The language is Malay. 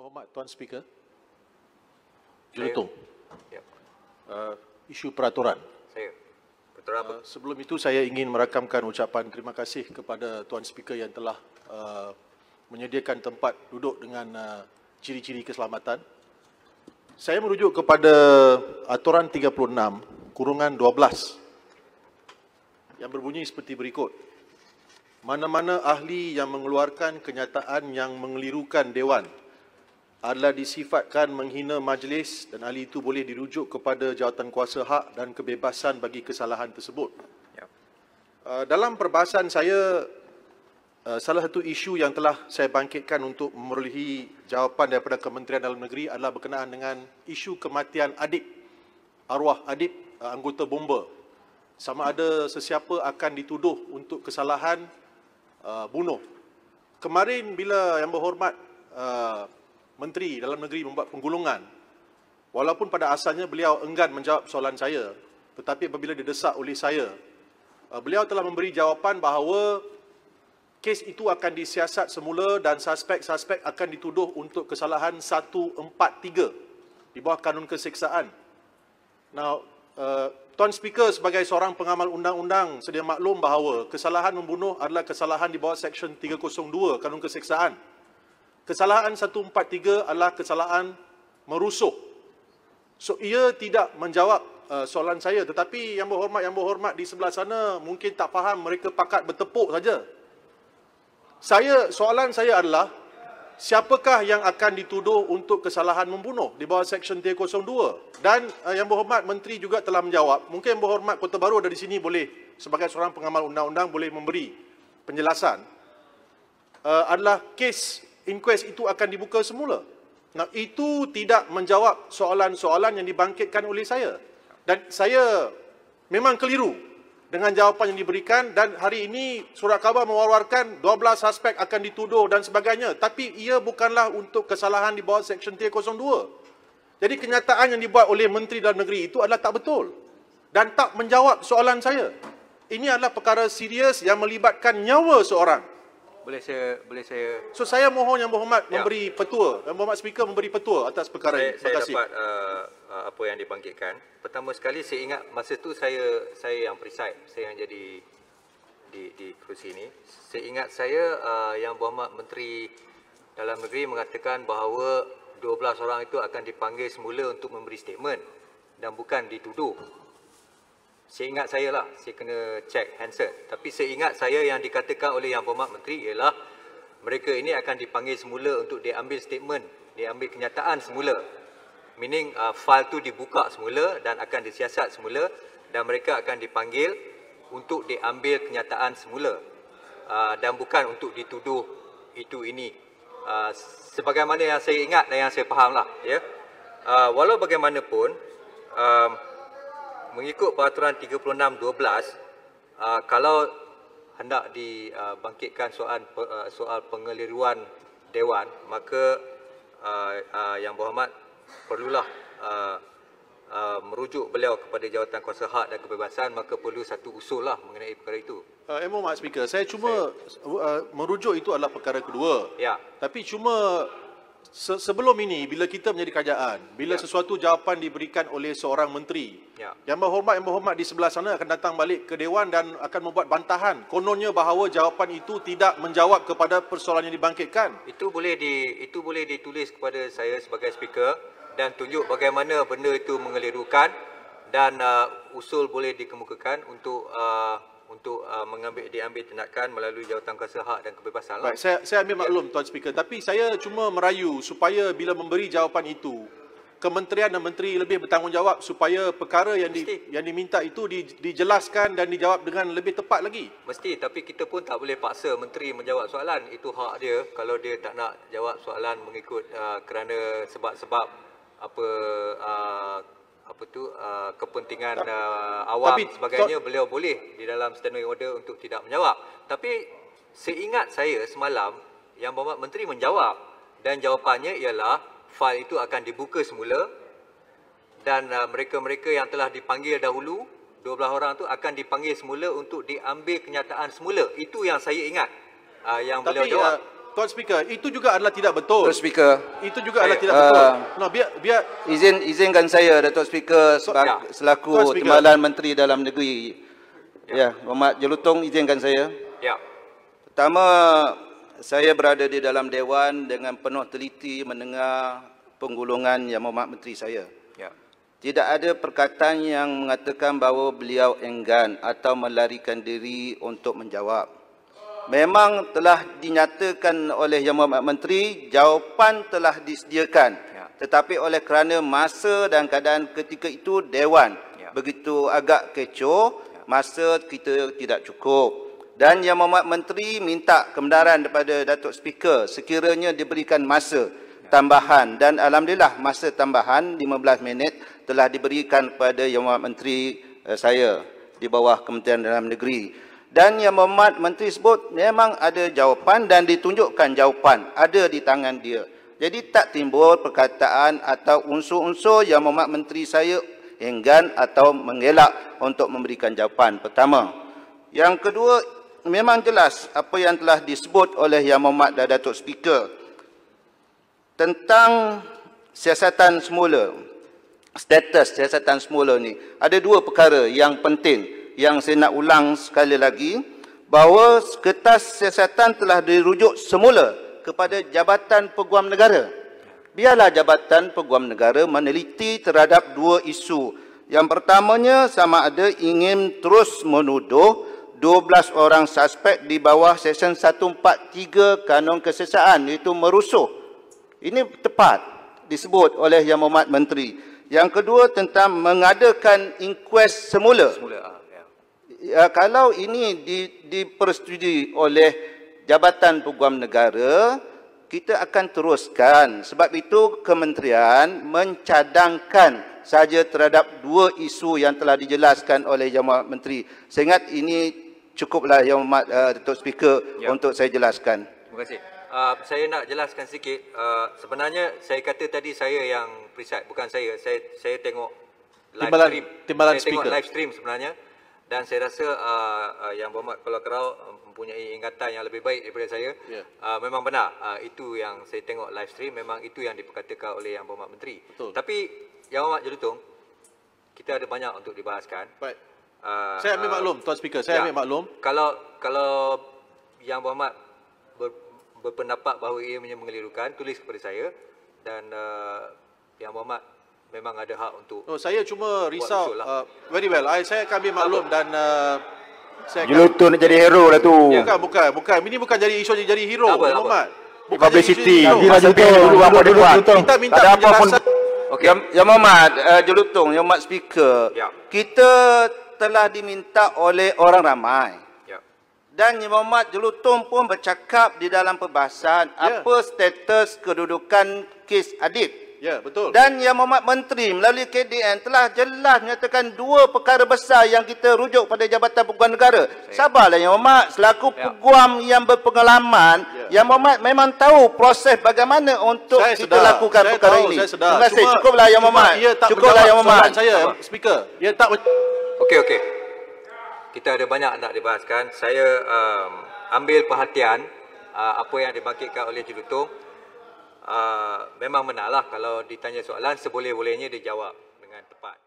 Berhormat Tuan Speaker, Jurutung, Ya, isu peraturan. saya. Peraturan apa? Sebelum itu saya ingin merakamkan ucapan terima kasih kepada Tuan Speaker yang telah menyediakan tempat duduk dengan ciri-ciri keselamatan. Saya merujuk kepada aturan 36/12 yang berbunyi seperti berikut. Mana-mana ahli yang mengeluarkan kenyataan yang mengelirukan Dewan adalah disifatkan menghina majlis dan ahli itu boleh dirujuk kepada jawatankuasa hak dan kebebasan bagi kesalahan tersebut. Ya. Dalam perbahasan saya, salah satu isu yang telah saya bangkitkan untuk memerolehi jawapan daripada Kementerian Dalam Negeri adalah berkenaan dengan isu kematian adik, arwah adik anggota bomba. Sama ada sesiapa akan dituduh untuk kesalahan bunuh. Kemarin bila Yang Berhormat Menteri Dalam Negeri membuat penggulungan, walaupun pada asalnya beliau enggan menjawab soalan saya, tetapi apabila didesak oleh saya, beliau telah memberi jawapan bahawa kes itu akan disiasat semula dan suspek-suspek akan dituduh untuk kesalahan 143 di bawah kanun keseksaan. Now, Tuan Speaker sebagai seorang pengamal undang-undang sedia maklum bahawa kesalahan membunuh adalah kesalahan di bawah Seksyen 302 kanun keseksaan. Kesalahan 143 adalah kesalahan merusuh. So, ia tidak menjawab soalan saya, tetapi Yang Berhormat di sebelah sana mungkin tak faham, mereka pakat bertepuk saja. Soalan saya adalah, siapakah yang akan dituduh untuk kesalahan membunuh di bawah Seksyen 302? Dan Yang Berhormat Menteri juga telah menjawab. Mungkin Yang Berhormat Kota Baru ada di sini boleh, sebagai seorang pengamal undang-undang, boleh memberi penjelasan. Adalah kes inquest itu akan dibuka semula. Nah, itu tidak menjawab soalan-soalan yang dibangkitkan oleh saya. Dan saya memang keliru dengan jawapan yang diberikan, dan hari ini surat khabar mewar-warkan 12 suspek akan dituduh dan sebagainya. Tapi ia bukanlah untuk kesalahan di bawah Seksyen 302. Jadi kenyataan yang dibuat oleh Menteri Dalam Negeri itu adalah tak betul dan tak menjawab soalan saya. Ini adalah perkara serius yang melibatkan nyawa seorang. Boleh saya So saya mohon Yang Berhormat memberi petua, Yang Berhormat Speaker memberi petua atas perkara ini. Terima saya kasih. dapat apa yang dibangkitkan. Pertama sekali saya ingat masa tu saya yang preside, saya yang jadi di kerusi ini. Saya ingat Yang Berhormat Menteri Dalam Negeri mengatakan bahawa 12 orang itu akan dipanggil semula untuk memberi statement dan bukan dituduh. Saya ingat saya lah, saya kena check handset. Tapi saya ingat saya yang dikatakan oleh Yang Berhormat Menteri ialah mereka ini akan dipanggil semula untuk diambil statement, diambil kenyataan semula. Meaning file tu dibuka semula dan akan disiasat semula dan mereka akan dipanggil untuk diambil kenyataan semula dan bukan untuk dituduh itu ini. Sebagaimana yang saya ingat dan yang saya faham lah. Ya. Walau bagaimanapun, mengikut peraturan 36/12, kalau hendak dibangkitkan soal pengeliruan Dewan, maka Yang Berhormat perlulah merujuk beliau kepada Jawatankuasa Hak dan Kebebasan, maka perlu satu usul lah mengenai perkara itu. Yang Berhormat Speaker, saya cuma merujuk itu adalah perkara kedua. Ya. Tapi cuma sebelum ini, bila kita menjadi kerajaan, bila sesuatu jawapan diberikan oleh seorang menteri, Yang Berhormat di sebelah sana akan datang balik ke Dewan dan akan membuat bantahan. Kononnya bahawa jawapan itu tidak menjawab kepada persoalan yang dibangkitkan. Itu boleh ditulis kepada saya sebagai speaker dan tunjuk bagaimana benda itu mengelirukan dan usul boleh dikemukakan untuk diambil tindakan melalui Jawatankuasa Hak dan Kebebasan. Baik, saya ambil maklum Tuan Speaker, tapi saya cuma merayu supaya bila memberi jawapan itu, Kementerian dan Menteri lebih bertanggungjawab supaya perkara yang diminta itu dijelaskan dan dijawab dengan lebih tepat lagi. Mesti, tapi kita pun tak boleh paksa Menteri menjawab soalan. Itu hak dia. Kalau dia tak nak jawab soalan mengikut kerana sebab-sebab kepentingan awam sebagainya, beliau boleh di dalam standing order untuk tidak menjawab. Tapi seingat saya semalam Yang Berhormat Menteri menjawab dan jawapannya ialah fail itu akan dibuka semula dan mereka-mereka yang telah dipanggil dahulu, 12 orang itu akan dipanggil semula untuk diambil kenyataan semula. Itu yang saya ingat yang beliau jawab. Tuan Speaker, itu juga adalah tidak betul. Tuan Speaker, Itu juga adalah tidak betul. No, biar izinkan saya Datuk Speaker selaku Tuan Speaker. Timbalan Menteri Dalam Negeri. Ya, Muhammad Jelutong, izinkan saya. Ya. Pertama, saya berada di dalam Dewan dengan penuh teliti mendengar penggulungan Yang Berhormat Menteri saya. Ya. Tidak ada perkataan yang mengatakan bahawa beliau enggan atau melarikan diri untuk menjawab. Memang telah dinyatakan oleh Yang Berhormat Menteri, jawapan telah disediakan. Ya. Tetapi oleh kerana masa dan keadaan ketika itu Dewan begitu agak kecoh, masa kita tidak cukup. Dan Yang Berhormat Menteri minta kebenaran daripada Datuk Speaker sekiranya diberikan masa tambahan. Dan alhamdulillah masa tambahan 15 minit telah diberikan kepada Yang Berhormat Menteri saya di bawah Kementerian Dalam Negeri. Dan Yang Berhormat Menteri sebut memang ada jawapan dan ditunjukkan jawapan ada di tangan dia. Jadi tak timbul perkataan atau unsur-unsur Yang Berhormat Menteri saya enggan atau mengelak untuk memberikan jawapan. Pertama. Yang kedua, memang jelas apa yang telah disebut oleh Yang Berhormat dan Datuk Speaker tentang siasatan semula, status siasatan semula ni. Ada dua perkara yang penting yang saya nak ulang sekali lagi, bahawa kertas siasatan telah dirujuk semula kepada Jabatan Peguam Negara. Biarlah Jabatan Peguam Negara meneliti terhadap dua isu. Yang pertamanya sama ada ingin terus menuduh 12 orang suspek di bawah Seksyen 143 Kanun Keseksaan, iaitu merusuh. Ini tepat disebut oleh Yang Berhormat Menteri. Yang kedua tentang mengadakan inkuest semula. Kalau ini dipersetujui oleh Jabatan Peguam Negara, kita akan teruskan. Sebab itu kementerian mencadangkan saja terhadap dua isu yang telah dijelaskan oleh Yang Berhormat Menteri. Saya ingat ini cukuplah Yang Berhormat Datuk Speaker untuk saya jelaskan. Terima kasih. Saya nak jelaskan sikit. Sebenarnya saya kata tadi saya yang preside, bukan saya. Saya tengok live stream. Timbalan Saya Speaker. tengok live stream sebenarnya. Dan saya rasa Yang Berhormat Kepala Kerau mempunyai ingatan yang lebih baik daripada saya. Memang benar, itu yang saya tengok live stream, memang itu yang diperkatakan oleh Yang Berhormat Menteri. Betul. Tapi Yang Berhormat Jelutong, kita ada banyak untuk dibahaskan. Baik. Saya ambil maklum, Tuan Speaker. Saya ambil maklum. Kalau Yang Berhormat berpendapat bahawa ia mengelirukan, tulis kepada saya. Dan Yang Berhormat memang ada hak untuk... Saya cuma risau. Very well. Saya akan ambil maklum dan saya akan... Jelutong nak jadi hero lah tu. Bukan. Ini bukan jadi isu jadi hero, Yang Berhormat. Bukan Publicity. jadi isu Nanti lah dulu apa dia buat. Kita minta Tak ada apa pun. penjelasan. Okay. Yang Berhormat Jelutong, Yang Berhormat Speaker, kita telah diminta oleh orang ramai. Dan Yang Berhormat Jelutong pun bercakap di dalam perbahasan apa status kedudukan kes Adib. Ya, betul. Dan Yang Berhormat Menteri melalui KDN telah jelas menyatakan dua perkara besar yang kita rujuk pada Jabatan Peguam Negara. Sabarlah Yang Berhormat, selaku peguam yang berpengalaman, Yang Berhormat memang tahu proses bagaimana untuk kita lakukan perkara ini. Terima kasih. Cukuplah Yang Berhormat. Cukuplah Yang Berhormat. Saya, Speaker. Ia tak... Okey. Kita ada banyak nak dibahaskan. Saya ambil perhatian apa yang dibangkitkan oleh Jelutong. Memang benarlah kalau ditanya soalan seboleh-bolehnya dia jawab dengan tepat.